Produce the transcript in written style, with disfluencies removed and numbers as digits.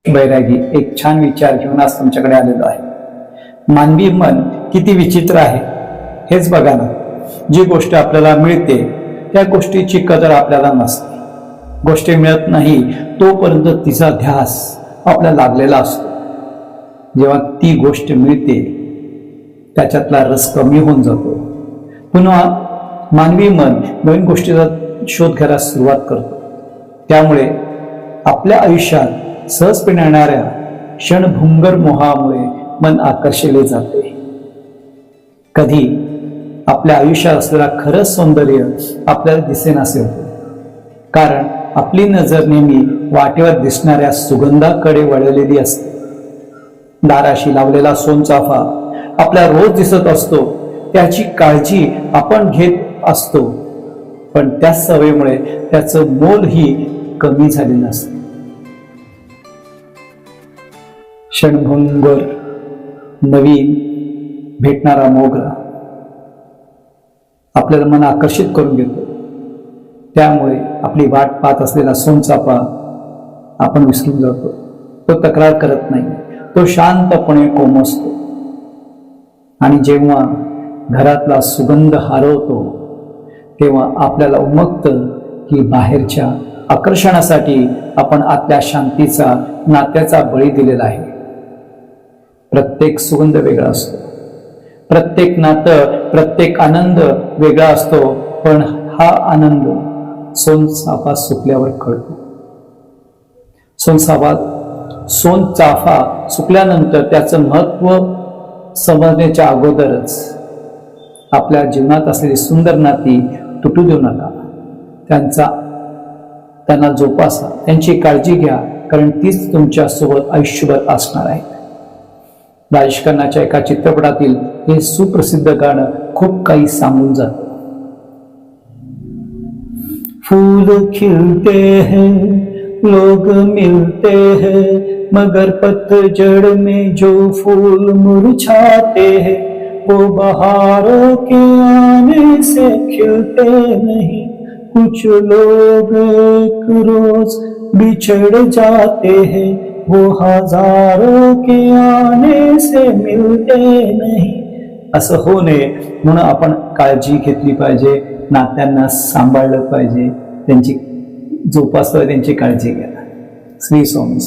बैरागी एक छान विचार घेऊन आज तुमच्याकडे आलेलो आहे। मानवी मन किती विचित्र आहे हेच बघा ना। जी गोष्ट आपल्याला मिळते त्या गोष्टीची कदर आपल्याला नसते। गोष्टी मिळत नाही तोपर्यंत तिचा ध्यास आपल्याला लागलेला असतो। जेव्हा ती गोष्ट मिळते त्याच्यातला रस कमी होऊन जातो। पुन्हा मानवी मन नवीन गोष्टीचा शोध घ्यायला सुरुवात करतो। त्यामुळे आपल्या आयुष्यात सहजपणे येणाऱ्या क्षणभंगुर मोहामुळे मन आकर्षिले जाते। कधी आपल्या आयुष्यात असलेला खरं सौंदर्य आपल्याला दिसेनासे होते, कारण आपली नजर नेहमी वाटेवर दिसणाऱ्या सुगंधाकडे वळलेली असते। दाराशी लावलेला सोनचाफा आपल्या रोज दिसत असतो, त्याची काळजी आपण घेत असतो, पण त्या सवयीमुळे त्याचं मोलही कमी झालेलं असते। क्षणभंगुर नवीन भेटणारा मोगरा आपल्याला मन आकर्षित करून घेतो। त्यामुळे आपली वाट पाहत असलेला सोनचाफा आपण विसरून जातो। तो तक्रार करत नाही, तो शांतपणे कोमसतो। आणि जेव्हा घरातला सुगंध हरवतो तेव्हा आपल्याला उमगतं की बाहेरच्या आकर्षणासाठी आपण आतल्या शांतीचा नात्याचा बळी दिलेला आहे। प्रत्येक सुगंध वेगळा असतो, प्रत्येक नातं, प्रत्येक आनंद वेगळा असतो, पण हा आनंद सोनचाफा सुकल्यावर कळतो। सोनचाफा सुकल्यानंतर त्याचं महत्व समजण्याच्या अगोदरच आपल्या जीवनात असलेली सुंदर नाती तुटू देऊ नका। त्यांना जोपासा, त्यांची काळजी घ्या, कारण तीच तुमच्या सोबत आयुष्यभर असणार आहे। राजेश खन्नाच्या एका चित्रपटातील हे सुप्रसिद्ध गाणं खूप काही सांगून जातं। फूल खिलते हैं, लोग मिलते हैं, मगर पतझड़ में जो फूल मुरझाते हैं वो बहारों के आने से खिलते नहीं। कुछ लोग एक रोज बिछड़ जाते हैं, वो हजारों के आने से मिलते नहीं। असं होऊ नये म्हणून आपण काळजी घेतली पाहिजे, नात्यांना सांभाळलं पाहिजे, त्यांची जोपासलं, त्यांची काळजी घ्या। श्री स्वामी।